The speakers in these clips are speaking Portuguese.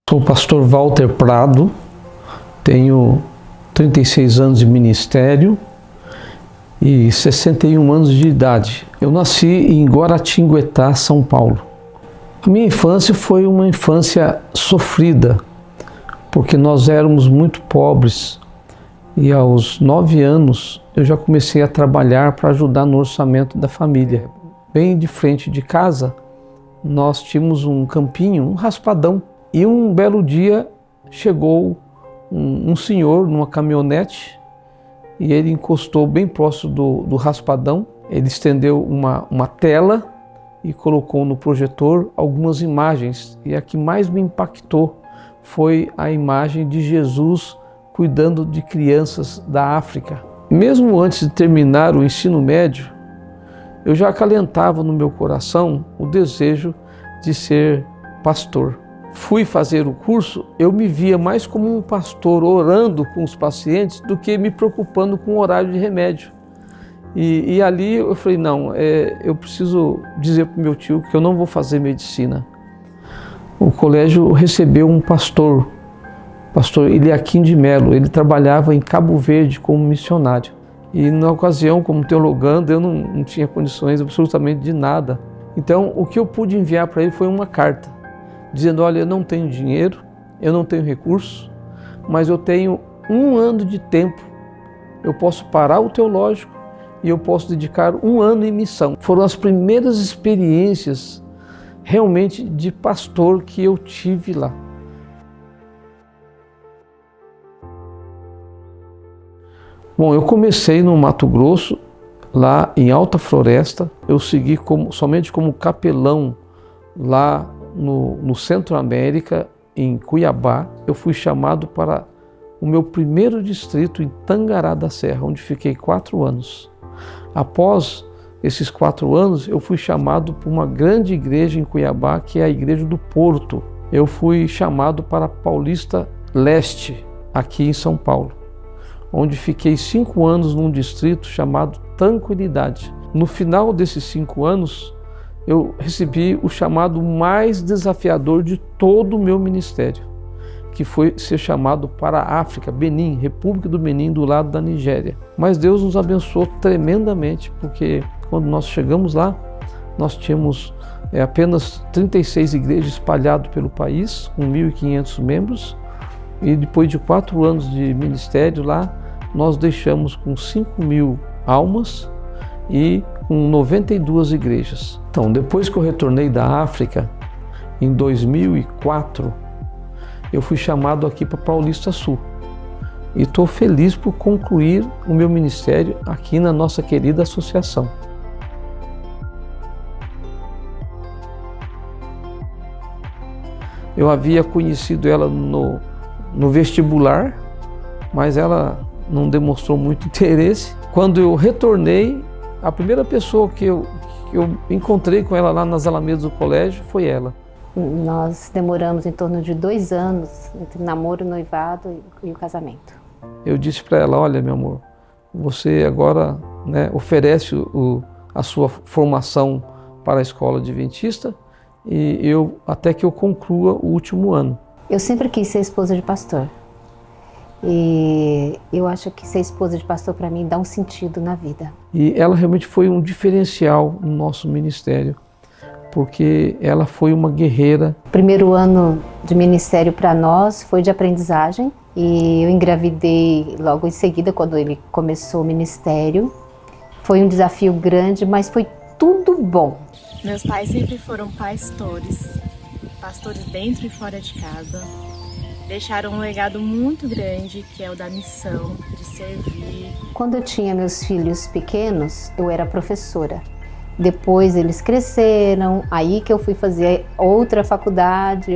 Sou o pastor Walter Prado, tenho 36 anos de ministério e 61 anos de idade. Eu nasci em Guaratinguetá, São Paulo. A minha infância foi uma infância sofrida, porque nós éramos muito pobres e aos 9 anos eu já comecei a trabalhar para ajudar no orçamento da família. Bem de frente de casa, nós tínhamos um campinho, um raspadão. E um belo dia chegou um senhor numa caminhonete e ele encostou bem próximo do raspadão. Ele estendeu uma tela e colocou no projetor algumas imagens. E a que mais me impactou foi a imagem de Jesus cuidando de crianças da África. Mesmo antes de terminar o ensino médio, eu já acalentava no meu coração o desejo de ser pastor. Fui fazer o curso, eu me via mais como um pastor orando com os pacientes do que me preocupando com o horário de remédio. E ali eu falei, não, eu preciso dizer para o meu tio que eu não vou fazer medicina. O colégio recebeu um pastor Eliakim de Melo. Ele trabalhava em Cabo Verde como missionário. E na ocasião, como teologando, eu não tinha condições absolutamente de nada. Então o que eu pude enviar para ele foi uma carta, dizendo, olha, eu não tenho dinheiro, eu não tenho recursos, mas eu tenho 1 ano de tempo. Eu posso parar o teológico e eu posso dedicar 1 ano em missão. Foram as primeiras experiências realmente de pastor que eu tive lá. Bom, eu comecei no Mato Grosso, lá em Alta Floresta. Eu segui somente como capelão lá no Centro-América, em Cuiabá. Eu fui chamado para o meu primeiro distrito em Tangará da Serra, onde fiquei 4 anos. Após esses 4 anos, eu fui chamado para uma grande igreja em Cuiabá, que é a Igreja do Porto. Eu fui chamado para Paulista Leste, aqui em São Paulo, onde fiquei 5 anos num distrito chamado Tranquilidade. No final desses 5 anos, eu recebi o chamado mais desafiador de todo o meu ministério, que foi ser chamado para a África, Benin, República do Benin, do lado da Nigéria. Mas Deus nos abençoou tremendamente, porque quando nós chegamos lá, nós tínhamos apenas 36 igrejas espalhadas pelo país, com 1.500 membros, e depois de 4 anos de ministério lá, nós deixamos com 5.000 almas e com 92 igrejas. Então, depois que eu retornei da África, em 2004, eu fui chamado aqui para Paulista Sul. E estou feliz por concluir o meu ministério aqui na nossa querida associação. Eu havia conhecido ela no vestibular, mas ela não demonstrou muito interesse. Quando eu retornei, a primeira pessoa que eu encontrei com ela lá nas alamedas do colégio foi ela. Nós demoramos em torno de 2 anos entre namoro, noivado e o casamento. Eu disse para ela, olha, meu amor, você agora oferece a sua formação para a escola adventista e até que eu conclua o último ano. Eu sempre quis ser esposa de pastor. E eu acho que ser esposa de pastor para mim dá um sentido na vida. E ela realmente foi um diferencial no nosso ministério, porque ela foi uma guerreira. O primeiro ano de ministério para nós foi de aprendizagem e eu engravidei logo em seguida quando ele começou o ministério. Foi um desafio grande, mas foi tudo bom. Meus pais sempre foram pastores dentro e fora de casa. Deixaram um legado muito grande, que é o da missão, de servir. Quando eu tinha meus filhos pequenos, eu era professora. Depois eles cresceram, aí que eu fui fazer outra faculdade,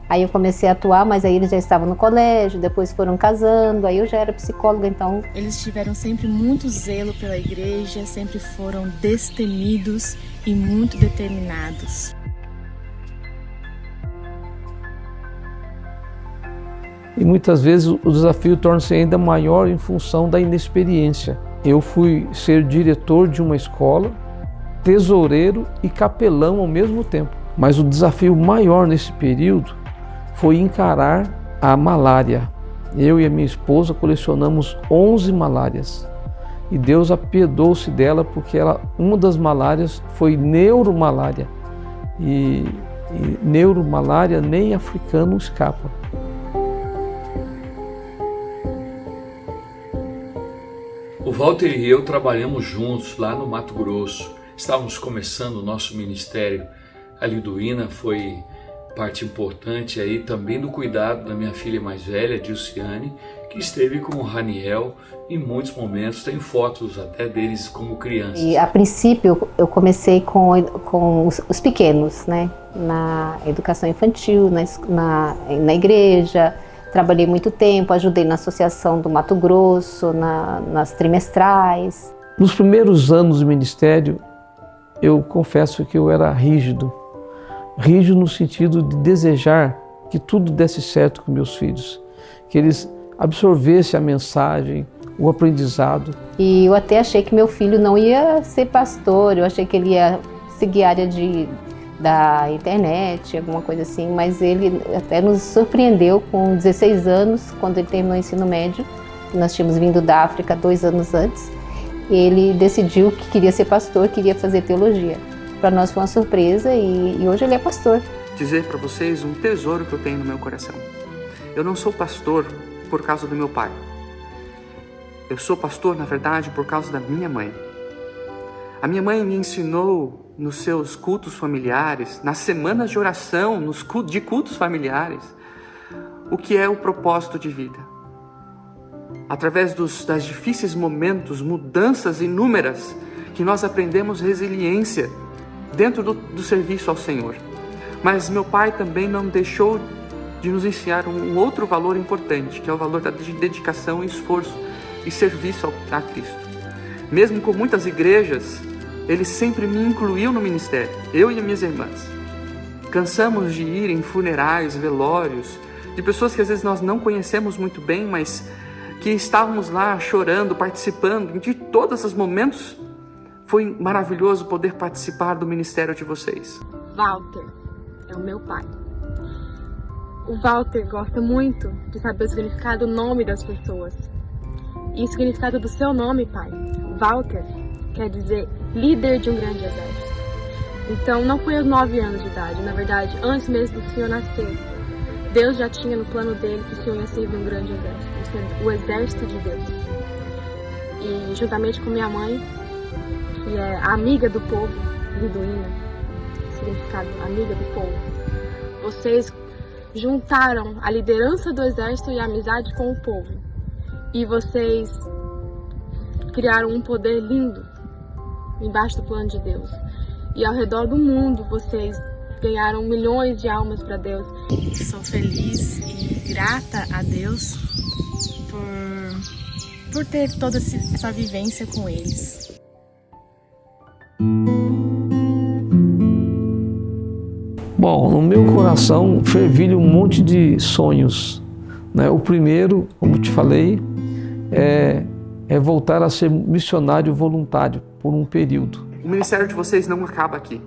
Aí eu comecei a atuar, mas aí eles já estavam no colégio, depois foram casando, aí eu já era psicóloga, então... Eles tiveram sempre muito zelo pela igreja, sempre foram destemidos e muito determinados. E muitas vezes o desafio torna-se ainda maior em função da inexperiência. Eu fui ser diretor de uma escola, tesoureiro e capelão ao mesmo tempo. Mas o desafio maior nesse período foi encarar a malária. Eu e a minha esposa colecionamos 11 malárias. E Deus apiedou-se dela porque uma das malárias foi neuromalária. E neuromalária nem africano escapa. O Walter e eu trabalhamos juntos lá no Mato Grosso. Estávamos começando o nosso ministério. A Liduína foi parte importante aí também do cuidado da minha filha mais velha, Dilciane, que esteve com o Raniel em muitos momentos. Tem fotos até deles como crianças. E a princípio eu comecei com os pequenos, né? Na educação infantil, na igreja. Trabalhei muito tempo, ajudei na associação do Mato Grosso, nas trimestrais. Nos primeiros anos do ministério, eu confesso que eu era rígido. Rígido no sentido de desejar que tudo desse certo com meus filhos. Que eles absorvessem a mensagem, o aprendizado. E eu até achei que meu filho não ia ser pastor, eu achei que ele ia seguir a área da internet, alguma coisa assim, mas ele até nos surpreendeu com 16 anos, quando ele terminou o ensino médio. Nós tínhamos vindo da África 2 anos antes. Ele decidiu que queria ser pastor, queria fazer teologia. Para nós foi uma surpresa e hoje ele é pastor. Dizer para vocês um tesouro que eu tenho no meu coração. Eu não sou pastor por causa do meu pai. Eu sou pastor, na verdade, por causa da minha mãe. A minha mãe me ensinou nos seus cultos familiares, nas semanas de oração, de cultos familiares, o que é o propósito de vida. Através das difíceis momentos, mudanças inúmeras, que nós aprendemos resiliência dentro do serviço ao Senhor. Mas meu pai também não deixou de nos ensinar um outro valor importante, que é o valor da dedicação, esforço e serviço a Cristo. Mesmo com muitas igrejas, ele sempre me incluiu no ministério, eu e as minhas irmãs. Cansamos de ir em funerais, velórios, de pessoas que às vezes nós não conhecemos muito bem, mas que estávamos lá chorando, participando. De todos os momentos, foi maravilhoso poder participar do ministério de vocês. Walter é o meu pai. O Walter gosta muito de saber o significado do nome das pessoas. E o significado do seu nome, pai. Walter quer dizer líder de um grande exército. Então não foi aos 9 anos de idade, na verdade, antes mesmo do senhor nascer. Deus já tinha no plano dele que o senhor ia servir um grande exército, o exército de Deus. E juntamente com minha mãe, que é amiga do povo, Liduína, significado amiga do povo, vocês juntaram a liderança do exército e a amizade com o povo. E vocês criaram um poder lindo embaixo do plano de Deus. E ao redor do mundo vocês ganharam milhões de almas para Deus. Sou feliz e grata a Deus por ter toda essa vivência com eles. Bom, no meu coração fervilha um monte de sonhos, né? O primeiro, como te falei, é voltar a ser missionário voluntário por um período. O ministério de vocês não acaba aqui.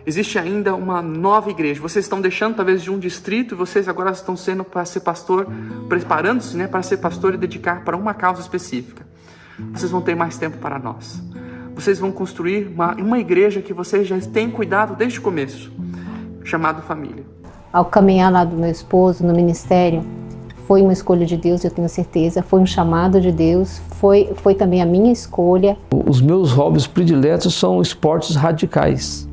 Existe ainda uma nova igreja. Vocês estão deixando talvez de um distrito e vocês agora estão sendo para ser pastor, preparando-se, né, para ser pastor e dedicar para uma causa específica. Vocês vão ter mais tempo para nós. Vocês vão construir uma igreja que vocês já têm cuidado desde o começo, chamado família. Ao caminhar lá do meu esposo no ministério, foi uma escolha de Deus, eu tenho certeza, foi um chamado de Deus, foi também a minha escolha. Os meus hobbies prediletos são esportes radicais.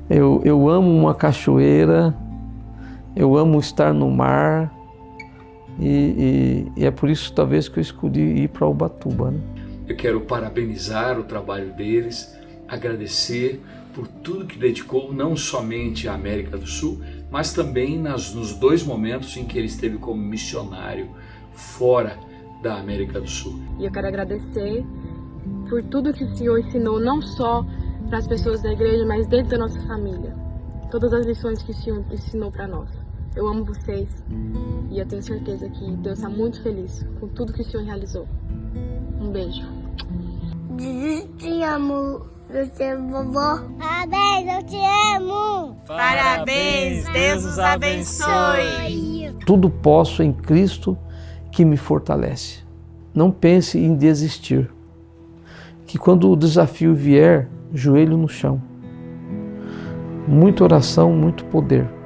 Eu amo uma cachoeira, eu amo estar no mar e é por isso talvez que eu escolhi ir para Ubatuba, né? Eu quero parabenizar o trabalho deles, agradecer por tudo que dedicou, não somente à América do Sul, mas também nos 2 momentos em que ele esteve como missionário fora da América do Sul. E eu quero agradecer por tudo que o Senhor ensinou, não só para as pessoas da igreja, mas dentro da nossa família. Todas as lições que o Senhor ensinou para nós. Eu amo vocês e eu tenho certeza que Deus está muito feliz com tudo que o Senhor realizou. Um beijo. Te amo. Eu te amo, vovó. Parabéns, eu te amo. Parabéns, Deus os abençoe. Tudo posso em Cristo que me fortalece. Não pense em desistir. Que quando o desafio vier, joelho no chão. Muita oração, muito poder.